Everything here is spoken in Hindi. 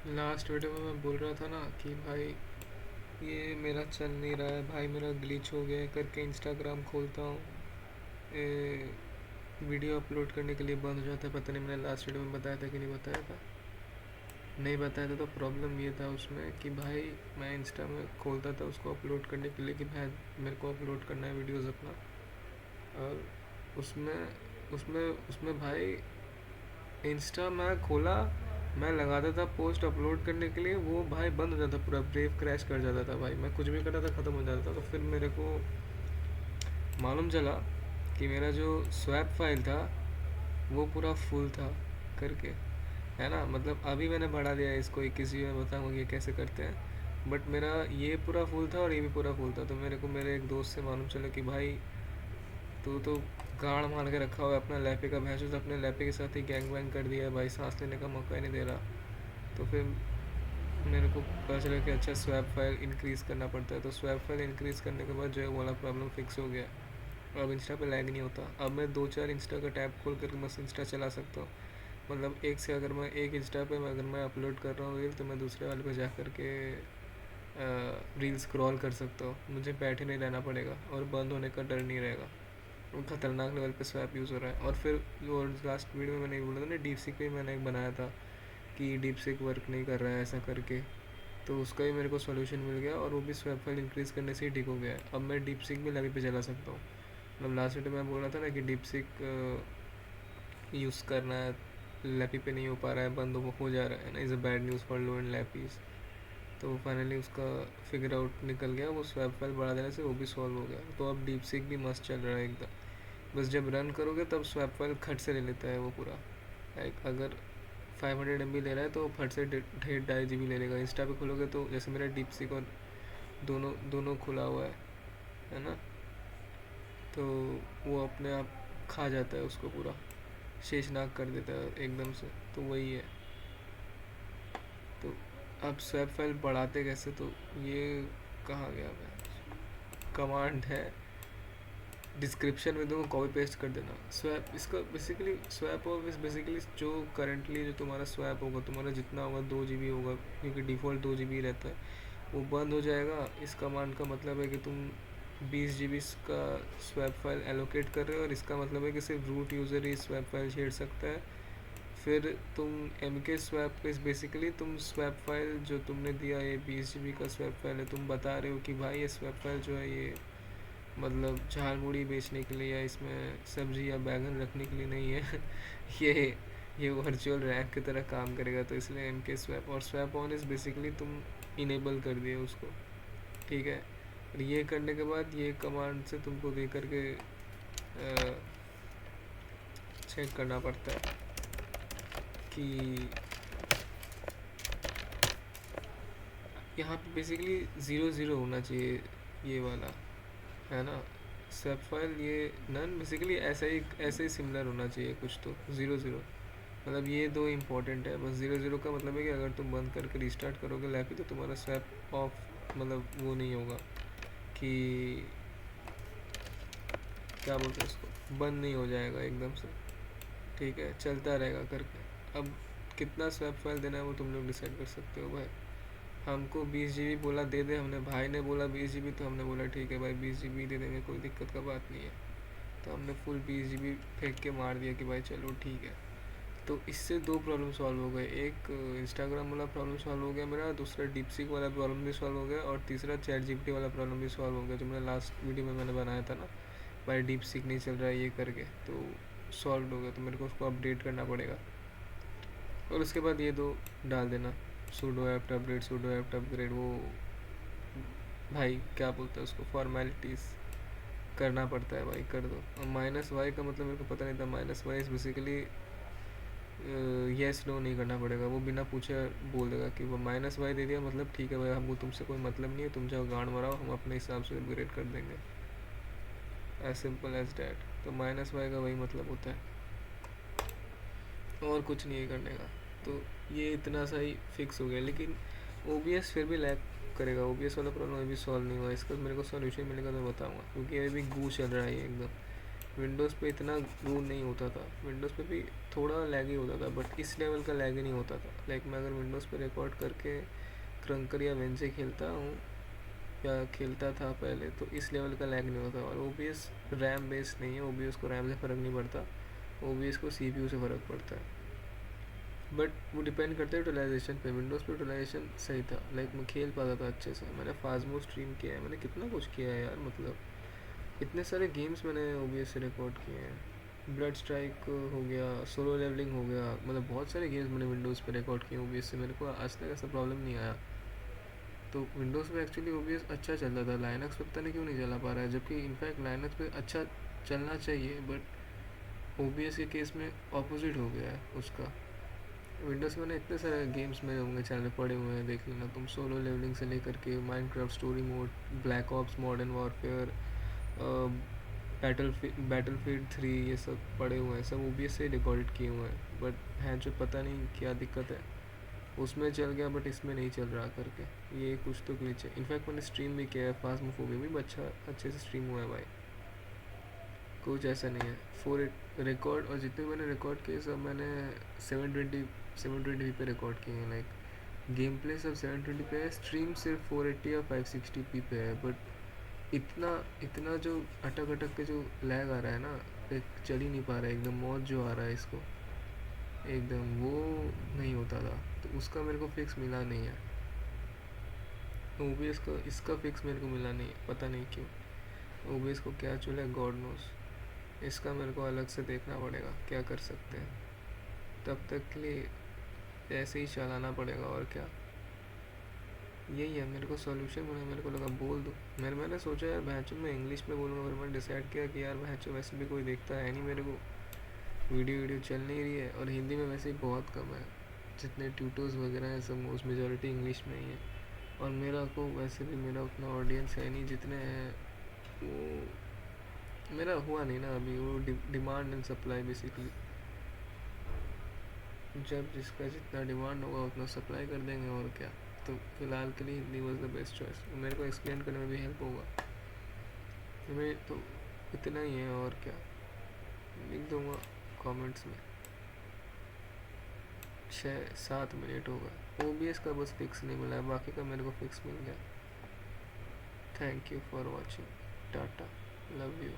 लास्ट वीडियो में मैं बोल रहा था ना कि भाई ये मेरा चल नहीं रहा है भाई, मेरा ग्लिच हो गया है करके इंस्टाग्राम खोलता हूँ, वीडियो अपलोड करने के लिए बंद हो जाता है। पता नहीं मैंने लास्ट वीडियो में बताया था कि नहीं बताया था। नहीं बताया था तो प्रॉब्लम ये था उसमें कि भाई मैं इंस्टा में खोलता था उसको अपलोड करने के लिए कि भाई मेरे को अपलोड करना है वीडियोज़ अपना। और उसमें उसमें उसमें भाई इंस्टा मैं खोला, मैं लगाता था पोस्ट अपलोड करने के लिए, वो भाई बंद हो जाता, पूरा ब्रेव क्रैश कर जाता था भाई। मैं कुछ भी करता था ख़त्म हो जाता था। तो फिर मेरे को मालूम चला कि मेरा जो स्वैप फाइल था वो पूरा फुल था करके, है ना। मतलब अभी मैंने बढ़ा दिया है इसको, 21 में बताऊँगा ये कैसे करते हैं। बट मेरा ये पूरा फुल था और ये भी पूरा फुल था। तो मेरे को मेरे एक दोस्त से मालूम चला कि भाई तू तो गाड़ मार के रखा हुआ है अपना लैपे का, भैंस तो अपने लैपे के साथ ही गैंग वैंग कर दिया है भाई, सांस लेने का मौका ही नहीं दे रहा। तो फिर मेरे को पता चला कि अच्छा स्वैप फाइल इंक्रीज़ करना पड़ता है। तो स्वैप फाइल इंक्रीज़ करने के बाद जो है वो वाला प्रॉब्लम फिक्स हो गया। अब इंस्टा पे लैग नहीं होता। अब मैं दो चार इंस्टा का टैब खोल कर बस इंस्टा चला सकता हूँ। मतलब एक से अगर मैं एक इंस्टा पे अगर मैं अपलोड कर रहा हूँ रील, तो मैं दूसरे वाले पे जा कर के रील स्क्रॉल कर सकता हूँ। मुझे बैठे नहीं रहना पड़ेगा और बंद होने का डर नहीं रहेगा। वो खतरनाक लेवल पे स्वैप यूज़ हो रहा है। और फिर जो लास्ट वीडियो में मैंने बोला था ना, डीप सीक पे मैंने एक बनाया था कि डीप सीक वर्क नहीं कर रहा है ऐसा करके। तो उसका भी मेरे को सॉल्यूशन मिल गया और वो भी स्वैप फाइल इंक्रीज़ करने से ही ठीक हो गया है। अब मैं डीप सीक भी लैपी पे चला सकता हूँ। मतलब लास्ट वीडियो में बोल रहा था ना कि डीप सीक यूज़ करना है, लैपी पे नहीं हो पा रहा है, बंद हो जा रहा है ना, is a bad news for low and lapis. तो फाइनली उसका फिगर आउट निकल गया, वो स्वैप फाइल बढ़ा देने से वो भी सॉल्व हो गया। तो अब डीप सीक भी मस्त चल रहा है एकदम। बस जब रन करोगे तब स्वैप फाइल खट से ले लेता है वो पूरा। लाइक अगर 500 MB ले रहा है तो फट से 1.5 GB ले लेगा। इंस्टा पे खोलोगे तो जैसे मेरा डीप सीक और दोनों दोनों खुला हुआ है ना, तो वो अपने आप खा जाता है उसको पूरा, शेषनाग कर देता है एकदम से। तो वही है। तो अब स्वैप फाइल बढ़ाते कैसे, तो ये कहाँ गया मैं, कमांड है डिस्क्रिप्शन में दूँगा, कॉपी पेस्ट कर देना। स्वैप इसका बेसिकली स्वैप ऑफ इस बेसिकली जो करंटली जो तुम्हारा स्वैप होगा, तुम्हारा जितना होगा 2 GB होगा, क्योंकि डिफ़ॉल्ट 2 GB रहता है, वो बंद हो जाएगा। इस कमांड का मतलब है कि तुम 20 GB का स्वैप फाइल एलोकेट कर रहे हो, और इसका मतलब है कि सिर्फ रूट यूज़र ही स्वैप फाइल छेड़ सकता है। फिर तुम एम के स्वैप इस बेसिकली तुम स्वैप फाइल जो तुमने दिया, ये 20 GB का स्वैप फाइल है, तुम बता रहे हो कि भाई ये स्वैप फाइल जो है ये मतलब झाल मुड़ी बेचने के लिए या इसमें सब्जी या बैगन रखने के लिए नहीं है। ये ये वर्चुअल रैक की तरह काम करेगा। तो इसलिए एम के स्वैप और स्वैप ऑन इज़ बेसिकली तुम इनेबल कर दिए उसको, ठीक है। और ये करने के बाद ये कमांड से तुमको दे करके चेक करना पड़ता है कि यहाँ पे बेसिकली 0 0 होना चाहिए ये वाला, है ना। सब फाइल ये नन बेसिकली ऐसे ही सिमिलर होना चाहिए कुछ, तो 0 0। मतलब ये दो इंपॉर्टेंट है बस। 0 0 का मतलब है कि अगर तुम बंद करके रिस्टार्ट करोगे लैपी तो तुम्हारा स्वैप ऑफ मतलब वो नहीं होगा कि क्या बोलते हैं उसको, बंद नहीं हो जाएगा एकदम से, ठीक है, चलता रहेगा करके। अब कितना स्वैप फाइल देना है वो तुम लोग डिसाइड कर सकते हो भाई। हमको 20 GB बोला दे दे, हमने भाई ने बोला 20 GB, तो हमने बोला ठीक है भाई 20 GB दे देंगे, कोई दिक्कत का बात नहीं है। तो हमने फुल 20 GB फेंक के मार दिया कि भाई चलो ठीक है। तो इससे दो प्रॉब्लम सॉल्व हो गए, एक इंस्टाग्राम वाला प्रॉब्लम सॉल्व हो गया मेरा, दूसरा डीपसीक वाला प्रॉब्लम भी सॉल्व हो गया, और तीसरा चैट जीपीटी वाला प्रॉब्लम भी सॉल्व हो गया जो मैंने लास्ट वीडियो में मैंने बनाया था ना, भाई डीपसीक नहीं चल रहा है ये करके। तो सॉल्व हो गया, तो मेरे को उसको अपडेट करना पड़ेगा। और उसके बाद ये दो डाल देना, pseudo apt update, pseudo apt upgrade, वो भाई क्या बोलते हैं उसको, फॉर्मेलिटीज़ करना पड़ता है भाई, कर दो। और माइनस वाई का मतलब मेरे को पता नहीं था। Minus Y is basically yes no नहीं करना पड़ेगा, वो बिना पूछे बोल देगा कि वो माइनस वाई दे दिया मतलब ठीक है भाई, हमको तुमसे कोई मतलब नहीं है, तुम जाओ गांड मराओ, हम अपने हिसाब से अपग्रेड कर देंगे, एज सिंपल एज डैट। तो माइनस वाई का वही मतलब होता है, और कुछ नहीं है करने का। तो ये इतना सा ही फिक्स हो गया। लेकिन OBS फिर भी लैग करेगा, OBS वाला प्रॉब्लम अभी सॉल्व नहीं हुआ। इसका मेरे को सॉल्यूशन मिलेगा तो बताऊँगा, क्योंकि अभी भी गू चल रहा है ये एकदम। विंडोज़ पे इतना वो नहीं होता था, विंडोज़ पे भी थोड़ा लैगी होता था बट इस लेवल का लैगी नहीं होता था। लाइक मैं अगर विंडोज़ पे रिकॉर्ड करके क्रंकर या वेंजे खेलता हूँ या खेलता था पहले, तो इस लेवल का लैग नहीं होता। और ओबीएस रैम बेस्ड नहीं है, ओबीएस को रैम से फ़र्क नहीं पड़ता, ओबीएस को सीपीयू से फ़र्क पड़ता है। बट वो डिपेंड करता है यूटिलाइजेशन पे। विंडोज़ पे यूटिलाइजेशन सही था, लाइक मैं खेल पाता था अच्छे से। मैंने फाजमो स्ट्रीम किया है, मैंने कितना कुछ किया है यार, मतलब इतने सारे गेम्स मैंने ओबीएस से रिकॉर्ड किए हैं। ब्लड स्ट्राइक हो गया, सोलो लेवलिंग हो गया, मतलब बहुत सारे गेम्स मैंने विंडोज़ पे रिकॉर्ड किए ओबीएस से। मेरे को आज तक ऐसा प्रॉब्लम नहीं आया। तो विंडोज़ पे एक्चुअली ओबीएस अच्छा चलता था, लाइनक्स पे पता नहीं क्यों नहीं चला पा रहा है, जबकि इनफैक्ट लाइनक्स पे अच्छा चलना चाहिए। बट ओबीएस के केस में ऑपोजिट हो गया है उसका। विंडोज़ में इतने सारे गेम्स मेरे होंगे चैनल पे पड़े हुए हैं, देख लेना तुम। सोलो लेवलिंग से लेकर के Minecraft story mode, black ops, modern warfare, battlefield 3, ये सब पड़े हुए हैं, सब ओबीएस से रिकॉर्ड किए हुए हैं। बट है जो पता नहीं क्या दिक्कत है, उसमें चल गया बट इसमें नहीं चल रहा करके, ये कुछ तो ग्लिच है। इनफैक्ट मैंने स्ट्रीम भी किया है, फास्मोफोबिया भी अच्छा अच्छे से स्ट्रीम हुआ है भाई, कुछ ऐसा नहीं है। फोर रिकॉर्ड, और जितने मैंने रिकॉर्ड किए सब मैंने 720p पे रिकॉर्ड किए हैं। लाइक गेम प्ले सब 720 पे है, स्ट्रीम सिर्फ 480 या 560p पे है। बट इतना इतना जो अटक अटक के जो लैग आ रहा है ना, एक चल ही नहीं पा रहा है, एकदम मौत जो आ रहा है इसको, एकदम वो नहीं होता था। तो उसका मेरे को फिक्स मिला नहीं है, ओबीएस का इसका फिक्स मेरे को मिला नहीं है, पता नहीं क्यों। ओबीएस को क्या चुला है गॉड नोस, इसका मेरे को अलग से देखना पड़ेगा क्या कर सकते हैं। तब तक के लिए ऐसे ही चलाना पड़ेगा, और क्या, यही है मेरे को सॉल्यूशन होना। मेरे को लगा बोल दो, मैंने सोचा यार भैंचो मैं इंग्लिश में बोलूँगा, फिर मैंने डिसाइड किया कि यार भैंचो वैसे भी कोई देखता है नहीं मेरे को, वीडियो चल नहीं रही है, और हिंदी में वैसे ही बहुत कम है, जितने ट्यूटर्स वगैरह हैं सब मोस्ट मेजॉरिटी इंग्लिश में ही है। और मेरा को वैसे भी मेरा उतना ऑडियंस है नहीं, जितने हैं वो मेरा हुआ नहीं ना अभी, वो डिमांड एंड सप्लाई बेसिकली। जब जिसका जितना डिमांड होगा उतना सप्लाई कर देंगे, और क्या। तो फिलहाल के लिए Hindi was the best choice, मेरे को एक्सप्लेन करने में भी हेल्प होगा। मैं तो इतना ही है, और क्या लिख दूँगा कमेंट्स में। 6-7 मिनट होगा। ओबीएस का बस फिक्स नहीं मिला है, बाकी का मेरे को फिक्स मिल गया। Thank you for watching, Tata, love you.